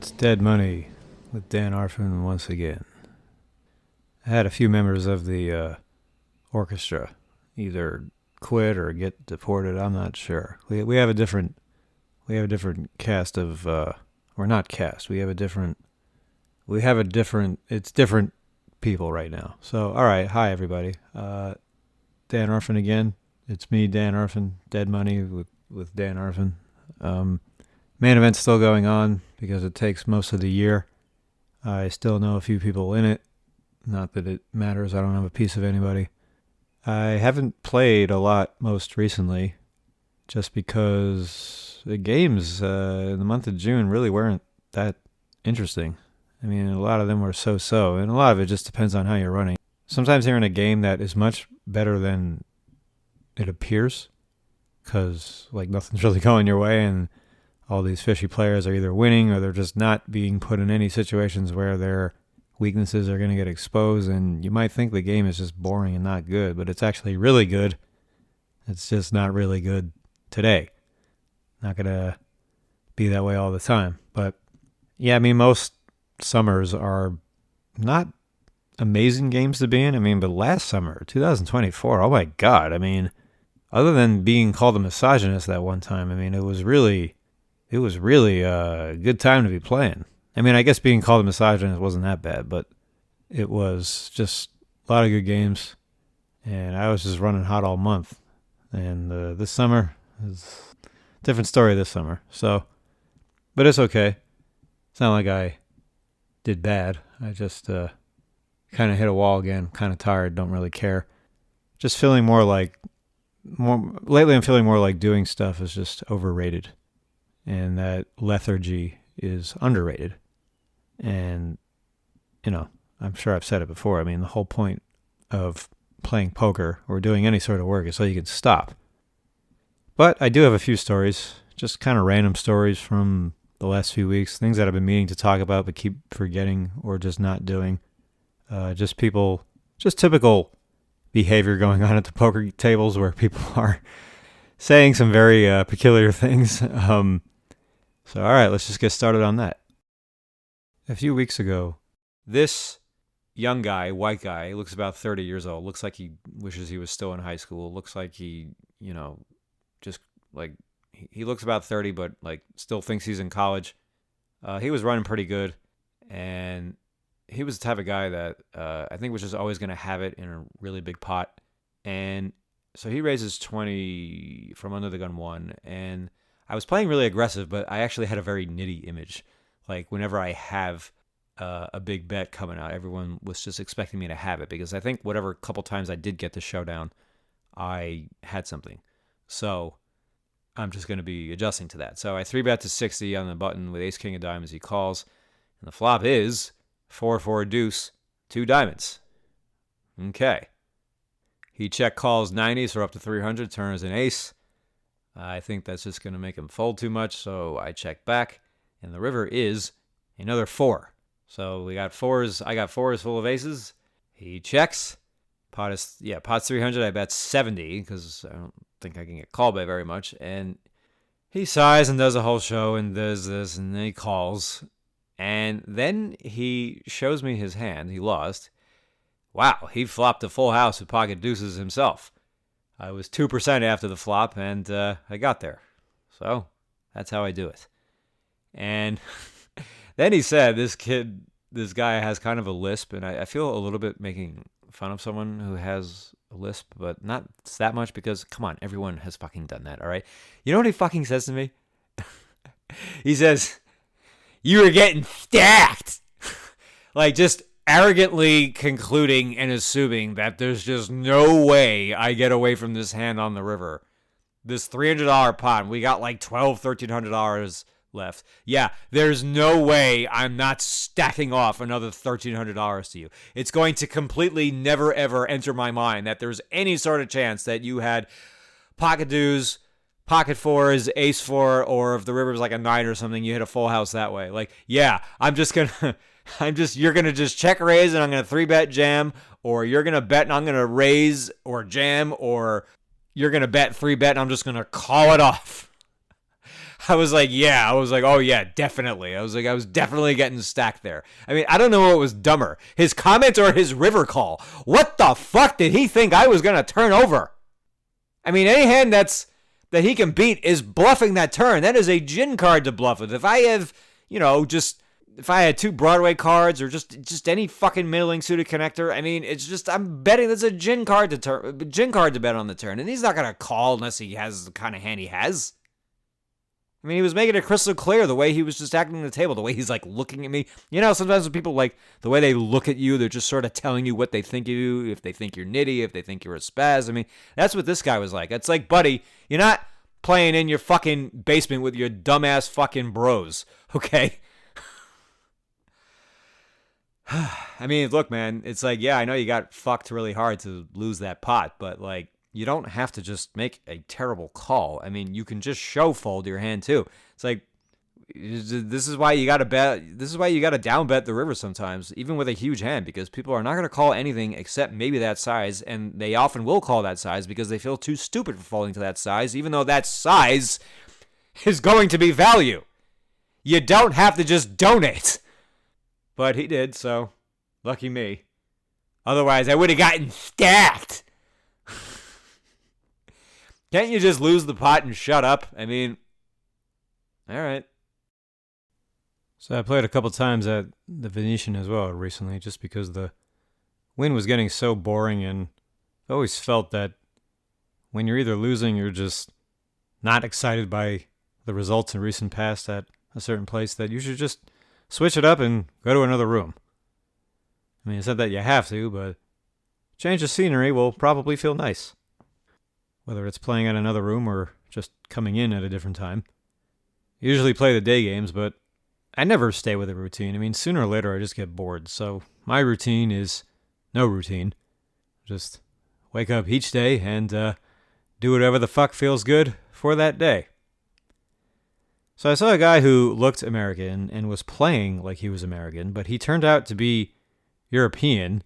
It's Dead Money with Dan Arfin once again. I had a few members of the orchestra either quit or get deported. I'm not sure. We have a different cast of we're not cast. We have a different it's different people right now. So all right, hi everybody. Dan Arfin again. It's me, Dan Arfin. Dead Money with Dan Arfin. Main event's still going on because it takes most of the year. I still know a few people in it. Not that it matters. I don't have a piece of anybody. I haven't played a lot most recently just because the games in the month of June really weren't that interesting. I mean, a lot of them were so-so, and a lot of it just depends on how you're running. Sometimes you're in a game that is much better than it appears because like nothing's really going your way, and all these fishy players are either winning or they're just not being put in any situations where their weaknesses are going to get exposed, and you might think the game is just boring and not good, but it's actually really good. It's just not really good today. Not going to be that way all the time. But yeah, I mean, most summers are not amazing games to be in. I mean, but last summer, 2024, oh my God. I mean, other than being called a misogynist that one time, I mean, it was really a good time to be playing. I mean, I guess being called a misogynist wasn't that bad, but it was just a lot of good games, and I was just running hot all month. And this summer is a different story this summer. So, but it's okay. It's not like I did bad. I just kind of hit a wall again. Kind of tired. Don't really care. Just feeling lately I'm feeling more like doing stuff is just overrated. And that lethargy is underrated. And, you know, I'm sure I've said it before. I mean, the whole point of playing poker or doing any sort of work is so you can stop. But I do have a few stories, just kind of random stories from the last few weeks, things that I've been meaning to talk about but keep forgetting or just not doing. Just typical behavior going on at the poker tables where people are saying some very peculiar things. So, all right, let's just get started on that. A few weeks ago, this young guy, white guy, looks about 30 years old, looks like he wishes he was still in high school, looks like he, just like, he looks about 30, but like still thinks he's in college. He was running pretty good, and he was the type of guy that I think was just always going to have it in a really big pot. And so he raises 20 from under the gun one, and I was playing really aggressive, but I actually had a very nitty image. Like whenever I have a big bet coming out, everyone was just expecting me to have it because I think whatever couple times I did get the showdown, I had something. So I'm just going to be adjusting to that. So I 3-bet to 60 on the button with ace king of diamonds. He calls, and the flop is 4-4 deuce, 2 diamonds. Okay. He check calls 90, so we're up to 300, turns an ace. I think that's just going to make him fold too much, so I check back, and the river is another 4. So we got fours. I got fours full of aces. He checks. Pot's 300. I bet 70 because I don't think I can get called by very much. And he sighs and does a whole show and does this, and then he calls. And then he shows me his hand. He lost. Wow, he flopped a full house with pocket deuces himself. I was 2% after the flop, and I got there. So that's how I do it. And then he said, this guy has kind of a lisp, and I feel a little bit making fun of someone who has a lisp, but not that much because, come on, everyone has fucking done that, all right? You know what he fucking says to me? He says, "You were getting stacked." Like, just arrogantly concluding and assuming that there's just no way I get away from this hand on the river. This $300 pot, we got like $1,300 left. Yeah, there's no way I'm not stacking off another $1,300 to you. It's going to completely never ever enter my mind that there's any sort of chance that you had pocket deuce, pocket fours, ace 4, or if the river's like a 9 or something, you hit a full house that way. Like, yeah, you're going to just check raise and I'm going to 3-bet jam, or you're going to bet and I'm going to raise or jam, or you're going to bet 3-bet and I'm just going to call it off. I was like, yeah. I was like, oh, yeah, definitely. I was definitely getting stacked there. I mean, I don't know what was dumber, his comment or his river call. What the fuck did he think I was going to turn over? I mean, any hand that he can beat is bluffing that turn. That is a gin card to bluff with. If I have, if I had 2 Broadway cards or just any fucking middling suited connector, I mean, it's just, I'm betting that's a gin card to bet on the turn. And he's not going to call unless he has the kind of hand he has. I mean, he was making it crystal clear the way he was just acting on the table, the way he's like looking at me. You know, sometimes when people like the way they look at you, they're just sort of telling you what they think of you, if they think you're nitty, if they think you're a spaz. I mean, that's what this guy was like. It's like, buddy, you're not playing in your fucking basement with your dumbass fucking bros, okay? I mean, look, man, it's like, yeah, I know you got fucked really hard to lose that pot, but like, you don't have to just make a terrible call. I mean, you can just show fold your hand too. It's like, this is why you got to bet. This is why you got to down bet the river sometimes, even with a huge hand, because people are not going to call anything except maybe that size, and they often will call that size because they feel too stupid for folding to that size, even though that size is going to be value. You don't have to just donate. But he did, so lucky me. Otherwise, I would have gotten stacked. Can't you just lose the pot and shut up? I mean, all right. So I played a couple times at the Venetian as well recently, just because the win was getting so boring, and I always felt that when you're either losing, you're just not excited by the results in recent past at a certain place, that you should just switch it up and go to another room. I mean, it's not that you have to, but change of scenery will probably feel nice. Whether it's playing at another room or just coming in at a different time. I usually play the day games, but I never stay with a routine. I mean, sooner or later I just get bored. So my routine is no routine. Just wake up each day and do whatever the fuck feels good for that day. So I saw a guy who looked American and was playing like he was American, but he turned out to be European.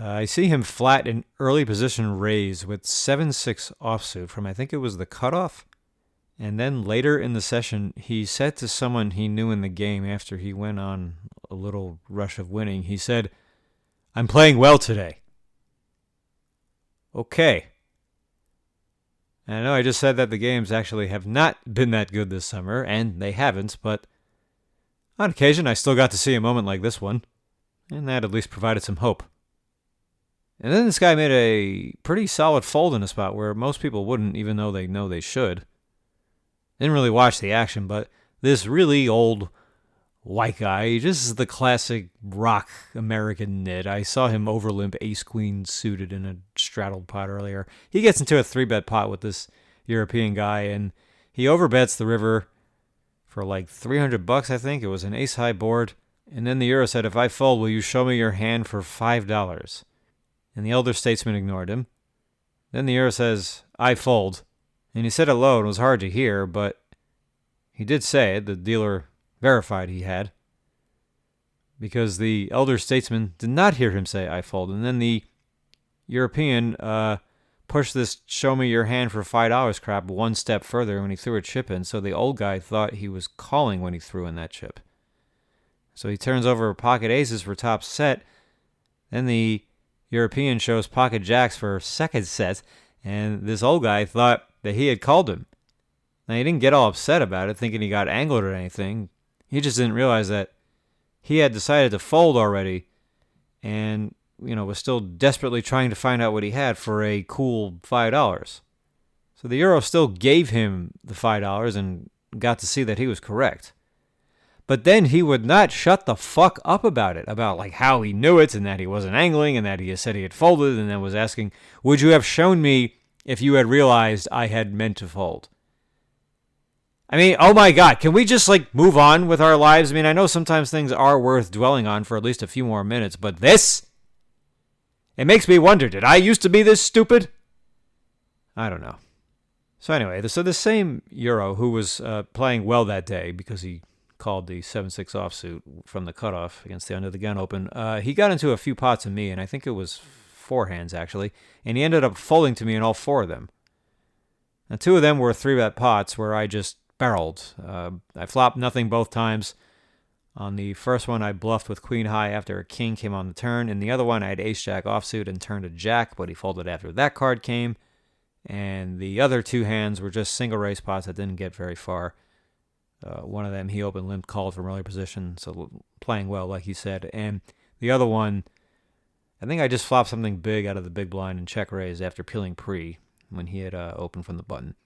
I see him flat in early position raise with 7-6 offsuit from, I think it was the cutoff. And then later in the session, he said to someone he knew in the game after he went on a little rush of winning, he said, "I'm playing well today." Okay. And I know I just said that the games actually have not been that good this summer, and they haven't, but on occasion I still got to see a moment like this one, and that at least provided some hope. And then this guy made a pretty solid fold in a spot where most people wouldn't, even though they know they should. Didn't really watch the action, but this really old white guy, he just is the classic rock American nit. I saw him overlimp ace-queen suited in a straddled pot earlier. He gets into a 3-bet pot with this European guy, and he overbets the river for like $300, I think. It was an ace-high board. And then the Euro said, "If I fold, will you show me your hand for $5? And the elder statesman ignored him. Then the Euro says, "I fold." And he said it low and it was hard to hear, but he did say it. The dealer verified he had. Because the elder statesman did not hear him say, "I fold." And then the European pushed this "show me your hand for $5" crap one step further when he threw a chip in. So the old guy thought he was calling when he threw in that chip. So he turns over pocket aces for top set. Then the European shows pocket jacks for second set, and this old guy thought that he had called him. Now, he didn't get all upset about it, thinking he got angled or anything. He just didn't realize that he had decided to fold already and, was still desperately trying to find out what he had for a cool $5. So the Euro still gave him the $5 and got to see that he was correct. But then he would not shut the fuck up about it, about like how he knew it and that he wasn't angling and that he said he had folded, and then was asking, "Would you have shown me if you had realized I had meant to fold?" I mean, oh my God, can we just like move on with our lives? I mean, I know sometimes things are worth dwelling on for at least a few more minutes, but this? It makes me wonder, did I used to be this stupid? I don't know. So anyway, so the same Euro who was playing well that day because he called the 7-6 offsuit from the cutoff against the under the gun open, he got into a few pots of me, and I think it was 4 hands actually, and he ended up folding to me in all 4 of them. Now 2 of them were 3-bet pots where I just barreled. I flopped nothing both times. On the first one, I bluffed with queen high after a king came on the turn. In the other one, I had ace-jack offsuit and turned a jack, but he folded after that card came. And the other two hands were just single raise pots that didn't get very far. One of them, he opened limp called from early position, so playing well, like you said. And the other one, I think I just flopped something big out of the big blind and check raised after peeling pre when he had opened from the button.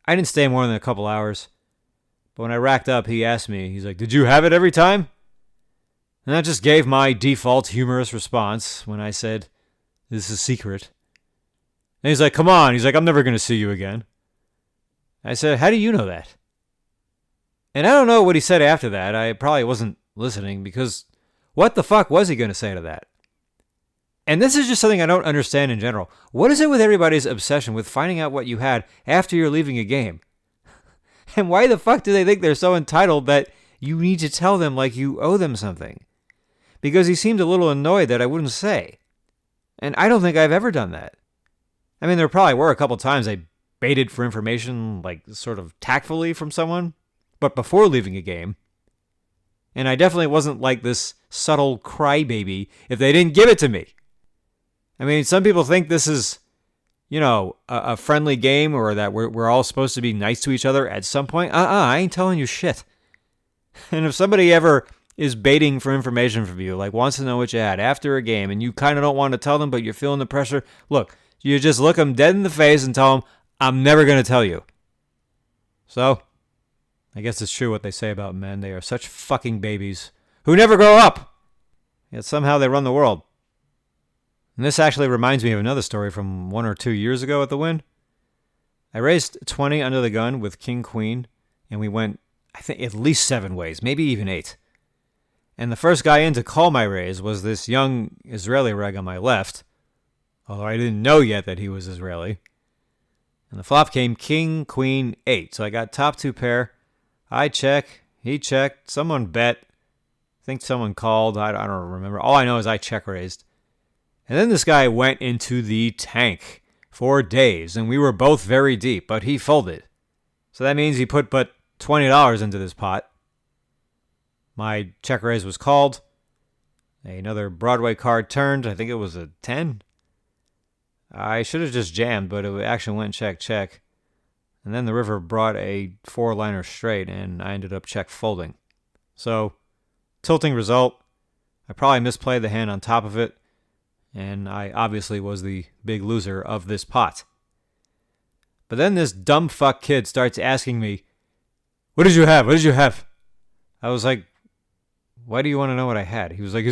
I didn't stay more than a couple hours. But when I racked up, he asked me, he's like, "Did you have it every time?" And I just gave my default humorous response when I said, "This is a secret." And he's like, "Come on." He's like, "I'm never going to see you again." I said, "How do you know that?" And I don't know what he said after that. I probably wasn't listening because what the fuck was he going to say to that? And this is just something I don't understand in general. What is it with everybody's obsession with finding out what you had after you're leaving a game? And why the fuck do they think they're so entitled that you need to tell them like you owe them something? Because he seemed a little annoyed that I wouldn't say. And I don't think I've ever done that. I mean, there probably were a couple times I baited for information, like sort of tactfully from someone, but before leaving a game. And I definitely wasn't like this subtle crybaby if they didn't give it to me. I mean, some people think this is, a friendly game or that we're all supposed to be nice to each other at some point. I ain't telling you shit. And if somebody ever is baiting for information from you, like wants to know what you had after a game, and you kind of don't want to tell them, but you're feeling the pressure, look, you just look them dead in the face and tell them, "I'm never going to tell you." So, I guess it's true what they say about men. They are such fucking babies who never grow up. Yet somehow they run the world. And this actually reminds me of another story from 1 or 2 years ago at the Wynn. I raised 20 under the gun with King Queen, and we went, I think, at least 7 ways, maybe even 8. And the first guy in to call my raise was this young Israeli reg on my left, although I didn't know yet that he was Israeli. And the flop came King, Queen, 8. So I got top 2 pair. I check, he checked, someone bet. I think someone called, I don't remember. All I know is I check raised. And then this guy went into the tank for days, and we were both very deep, but he folded. So that means he put but $20 into this pot. My check raise was called. Another Broadway card turned. I think it was a 10. I should have just jammed, but it actually went check. And then the river brought a 4-liner straight, and I ended up check folding. So, tilting result. I probably misplayed the hand on top of it, and I obviously was the big loser of this pot. But then this dumb fuck kid starts asking me, "What did you have? What did you have?" I was like, "Why do you want to know what I had?" He was like,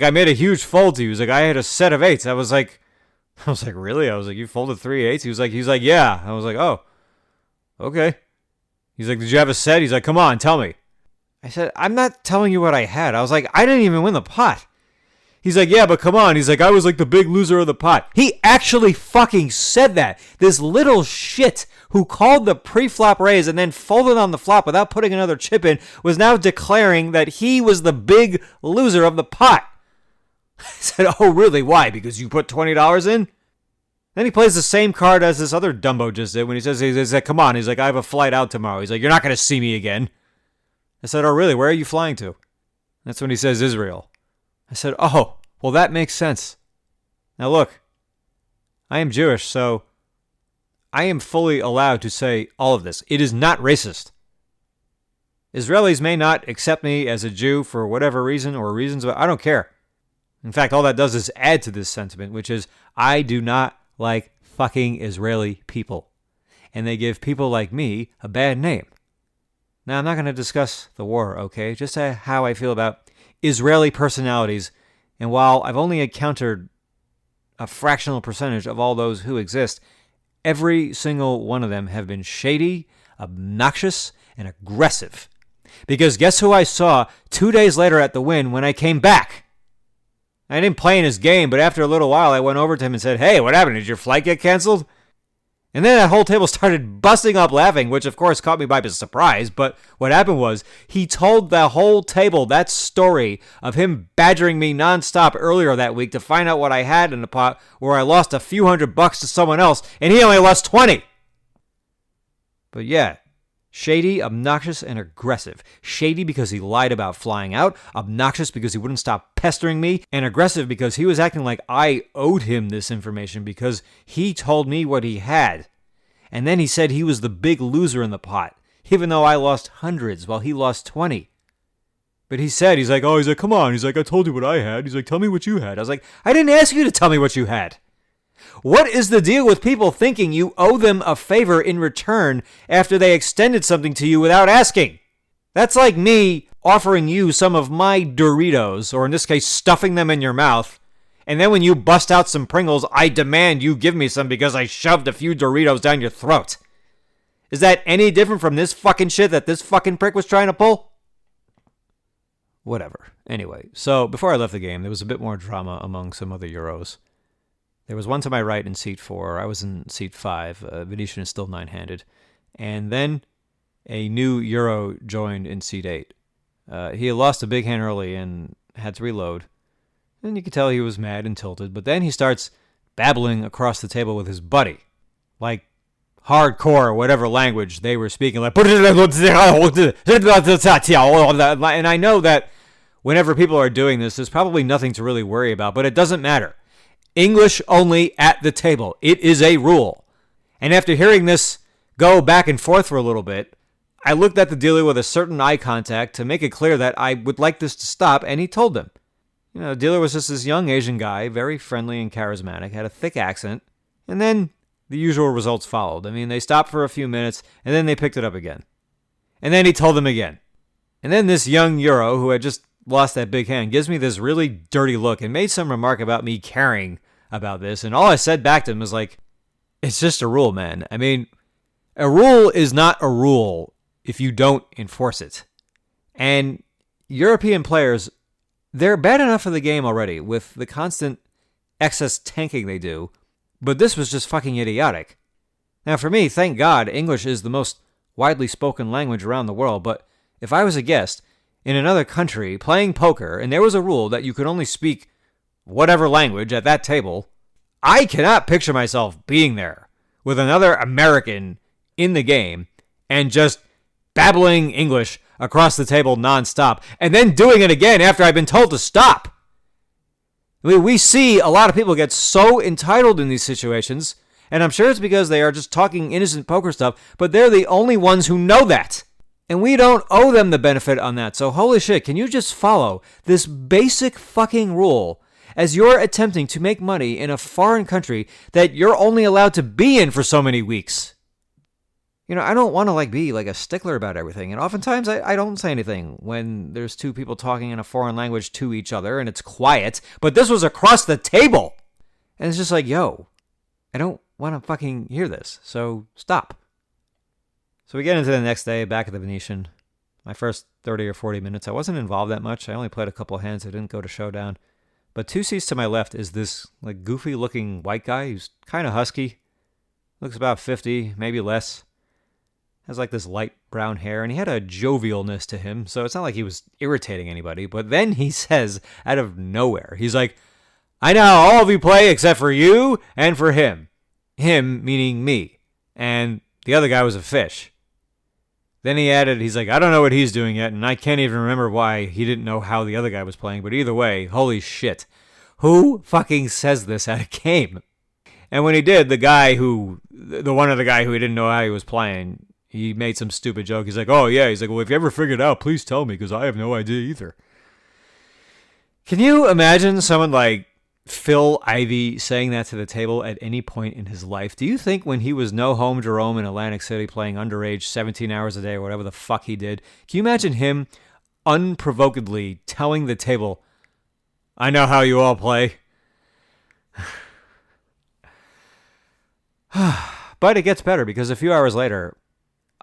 I made a huge fold to you. He was like, "I had a set of 8s. I was like, "Really?" I was like, "You folded 3 8s?" He was like, "Yeah." I was like, "Oh, okay." He's like, "Did you have a set?" He's like, "Come on, tell me." I said, "I'm not telling you what I had." I was like, "I didn't even win the pot." He's like, "Yeah, but come on." He's like, "I was like the big loser of the pot." He actually fucking said that. This little shit who called the pre-flop raise and then folded on the flop without putting another chip in was now declaring that he was the big loser of the pot. I said, "Oh, really? Why? Because you put $20 in?" Then he plays the same card as this other Dumbo just did when he says, he's like, "Come on." He's like, "I have a flight out tomorrow." He's like, "You're not going to see me again." I said, "Oh, really? Where are you flying to?" That's when he says Israel. I said, "Oh, well, that makes sense." Now look, I am Jewish, so I am fully allowed to say all of this. It is not racist. Israelis may not accept me as a Jew for whatever reason or reasons, but I don't care. In fact, all that does is add to this sentiment, which is I do not like fucking Israeli people. And they give people like me a bad name. Now, I'm not going to discuss the war, okay? Just how I feel about Israeli personalities. And while I've only encountered a fractional percentage of all those who exist, every single one of them have been shady, obnoxious, and aggressive. Because guess who I saw 2 days later at the Wynn when I came back? I didn't play in his game, but after a little while, I went over to him and said, "Hey, what happened? Did your flight get canceled?" And then that whole table started busting up laughing, which of course caught me by surprise. But what happened was he told the whole table that story of him badgering me nonstop earlier that week to find out what I had in the pot where I lost a few $100 to someone else, and he only lost 20. But yeah, Shady, obnoxious, and aggressive. Shady because he lied about flying out, obnoxious because he wouldn't stop pestering me, and aggressive because he was acting like I owed him this information because he told me what he had. And then he said he was the big loser in the pot, even though I lost hundreds while he lost 20. But he's like, come on. He's like, I told you what I had. He's like, tell me what you had. I was like, I didn't ask you to tell me what you had. What is the deal with people thinking you owe them a favor in return after they extended something to you without asking? That's like me offering you some of my Doritos, or in this case, stuffing them in your mouth, and then when you bust out some Pringles, I demand you give me some because I shoved a few Doritos down your throat. Is that any different from this fucking shit that this fucking prick was trying to pull? Whatever. Anyway, so before I left the game, there was a bit more drama among some other Euros. There was one to my right in seat 4. I was in seat 5. Venetian is still 9-handed. And then a new Euro joined in seat 8. He had lost a big hand early and had to reload. And you could tell he was mad and tilted. But then he starts babbling across the table with his buddy. Like hardcore, whatever language they were speaking. Like, and I know that whenever people are doing this, there's probably nothing to really worry about. But it doesn't matter. English only at the table. It is a rule. And after hearing this go back and forth for a little bit, I looked at the dealer with a certain eye contact to make it clear that I would like this to stop, and he told them. The dealer was just this young Asian guy, very friendly and charismatic, had a thick accent, and then the usual results followed. I mean, they stopped for a few minutes, and then they picked it up again. And then he told them again. And then this young Euro, who had just lost that big hand, gives me this really dirty look and made some remark about me caring about this. And all I said back to him was like, it's just a rule, man. I mean, a rule is not a rule if you don't enforce it. And European players, they're bad enough for the game already with the constant excess tanking they do, but this was just fucking idiotic. Now for me, thank God, English is the most widely spoken language around the world, but if I was a guest in another country playing poker and there was a rule that you could only speak whatever language at that table, I cannot picture myself being there with another American in the game and just babbling English across the table nonstop and then doing it again after I've been told to stop. I mean, we see a lot of people get so entitled in these situations, and I'm sure it's because they are just talking innocent poker stuff, but they're the only ones who know that. And we don't owe them the benefit on that. So holy shit, can you just follow this basic fucking rule as you're attempting to make money in a foreign country that you're only allowed to be in for so many weeks? I don't want to be a stickler about everything. And oftentimes I don't say anything when there's two people talking in a foreign language to each other and it's quiet. But this was across the table. And it's just like, yo, I don't want to fucking hear this. So stop. So we get into the next day back at the Venetian. My first 30 or 40 minutes, I wasn't involved that much. I only played a couple of hands. I didn't go to showdown. But 2 seats to my left is this goofy looking white guy who's kind of husky. Looks about 50, maybe less. Has this light brown hair, and he had a jovialness to him, so it's not like he was irritating anybody. But then he says, out of nowhere, he's like, I know how all of you play except for you and for him. Him meaning me. And the other guy was a fish. Then he added, he's like, I don't know what he's doing yet, and I can't even remember why he didn't know how the other guy was playing, but either way, holy shit. Who fucking says this at a game? And when he did, the one other guy who he didn't know how he was playing, he made some stupid joke. He's like, oh yeah. He's like, well, if you ever figure it out, please tell me, because I have no idea either. Can you imagine someone like Phil Ivey saying that to the table at any point in his life? Do you think when he was no home Jerome in Atlantic City playing underage 17 hours a day or whatever the fuck he did, can you imagine him unprovokedly telling the table, I know how you all play? But it gets better, because a few hours later,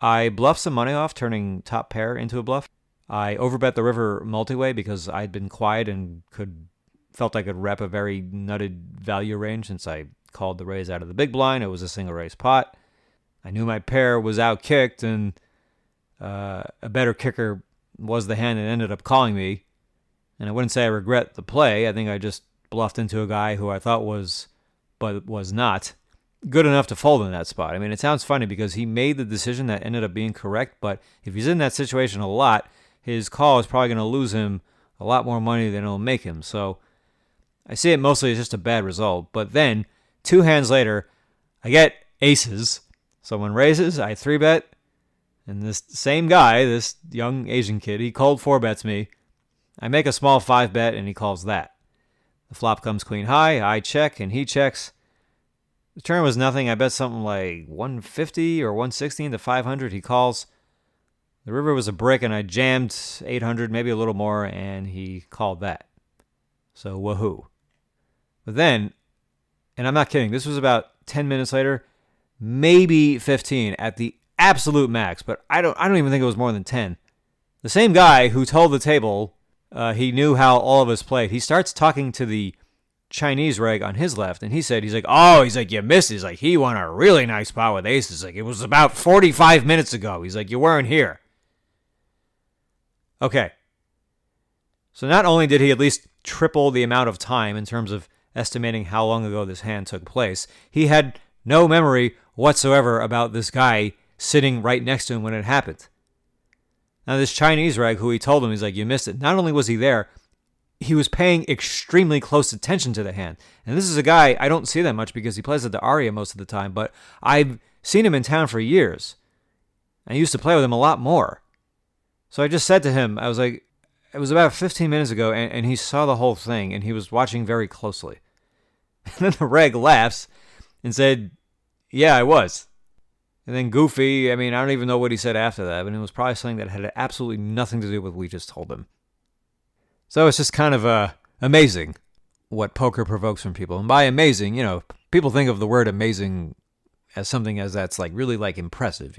I bluffed some money off, turning top pair into a bluff. I overbet the river multi-way because I'd been quiet and felt I could rep a very nutted value range since I called the raise out of the big blind. It was a single raise pot. I knew my pair was out-kicked, and a better kicker was the hand that ended up calling me. And I wouldn't say I regret the play. I think I just bluffed into a guy who I thought was, but was not. good enough to fold in that spot. I mean, it sounds funny because he made the decision that ended up being correct, but if he's in that situation a lot, his call is probably going to lose him a lot more money than it'll make him. So I see it mostly as just a bad result. But then, 2 hands later, I get aces. Someone raises, I 3-bet, and this same guy, this young Asian kid, he cold 4-bets me. I make a small 5-bet, and he calls that. The flop comes queen high, I check, and he checks. The turn was nothing. I bet something like 150 or 160 into 500. He calls. The river was a brick, and I jammed 800, maybe a little more, and he called that. So, woohoo. But then, and I'm not kidding, this was about 10 minutes later, maybe 15 at the absolute max, but I don't even think it was more than 10. The same guy who told the table he knew how all of us played, he starts talking to the Chinese reg on his left, and he's like, you missed. He's like, he won a really nice spot with aces. Like, it was about 45 minutes ago. He's like, you weren't here. Okay. So not only did he at least triple the amount of time in terms of estimating how long ago this hand took place, he had no memory whatsoever about this guy sitting right next to him when it happened. Now, this Chinese reg who he told him, he's like, you missed it. Not only was he there, he was paying extremely close attention to the hand. And this is a guy I don't see that much because he plays at the Aria most of the time, but I've seen him in town for years. I used to play with him a lot more. So I just said to him, I was like, it was about 15 minutes ago, and he saw the whole thing, and he was watching very closely. And then the reg laughs and said, yeah, I was. And then Goofy, I mean, I don't even know what he said after that, but it was probably something that had absolutely nothing to do with what we just told him. So it's just kind of amazing what poker provokes from people. And by amazing, people think of the word amazing as something as that's like really like impressive,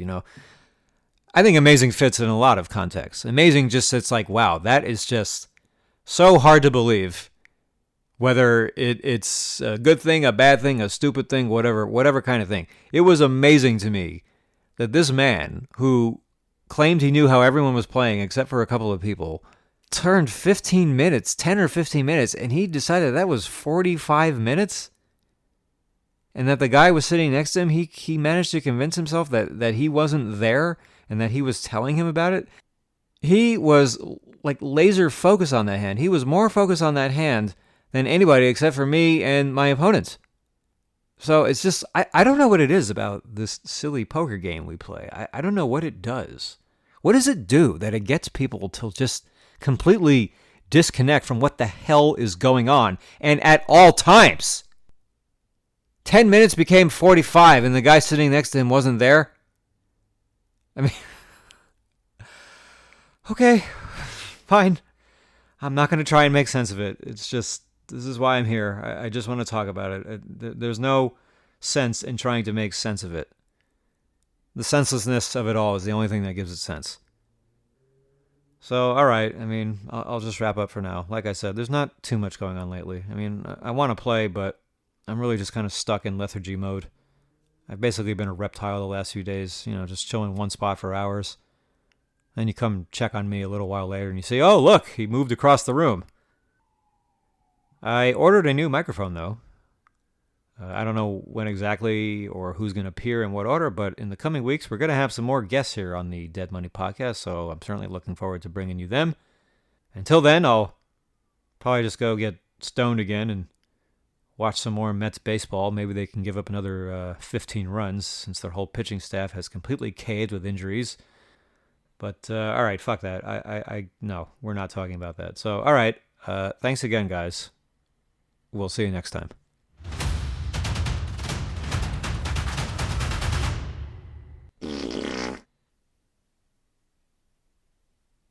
I think amazing fits in a lot of contexts. Amazing just it's like, wow, that is just so hard to believe. Whether it's a good thing, a bad thing, a stupid thing, whatever kind of thing. It was amazing to me that this man who claimed he knew how everyone was playing except for a couple of people turned 15 minutes, 10 or 15 minutes, and he decided that was 45 minutes? And that the guy was sitting next to him, he managed to convince himself that he wasn't there and that he was telling him about it? He was like laser focused on that hand. He was more focused on that hand than anybody except for me and my opponents. So it's just, I don't know what it is about this silly poker game we play. I don't know what it does. What does it do that it gets people to just completely disconnect from what the hell is going on and at all times? 10 minutes became 45 and the guy sitting next to him wasn't there? I mean, okay, fine. I'm not going to try and make sense of it. It's just, this is why I'm here. I just want to talk about it. There's no sense in trying to make sense of it. The senselessness of it all is the only thing that gives it sense. So, all right. I mean, I'll just wrap up for now. Like I said, there's not too much going on lately. I mean, I want to play, but I'm really just kind of stuck in lethargy mode. I've basically been a reptile the last few days, just chilling one spot for hours. Then you come check on me a little while later and you say, oh, look, he moved across the room. I ordered a new microphone, though. I don't know when exactly or who's going to appear in what order, but in the coming weeks, we're going to have some more guests here on the Dead Money Podcast, so I'm certainly looking forward to bringing you them. Until then, I'll probably just go get stoned again and watch some more Mets baseball. Maybe they can give up another 15 runs since their whole pitching staff has completely caved with injuries. But, all right, fuck that. No, we're not talking about that. So, all right, thanks again, guys. We'll see you next time.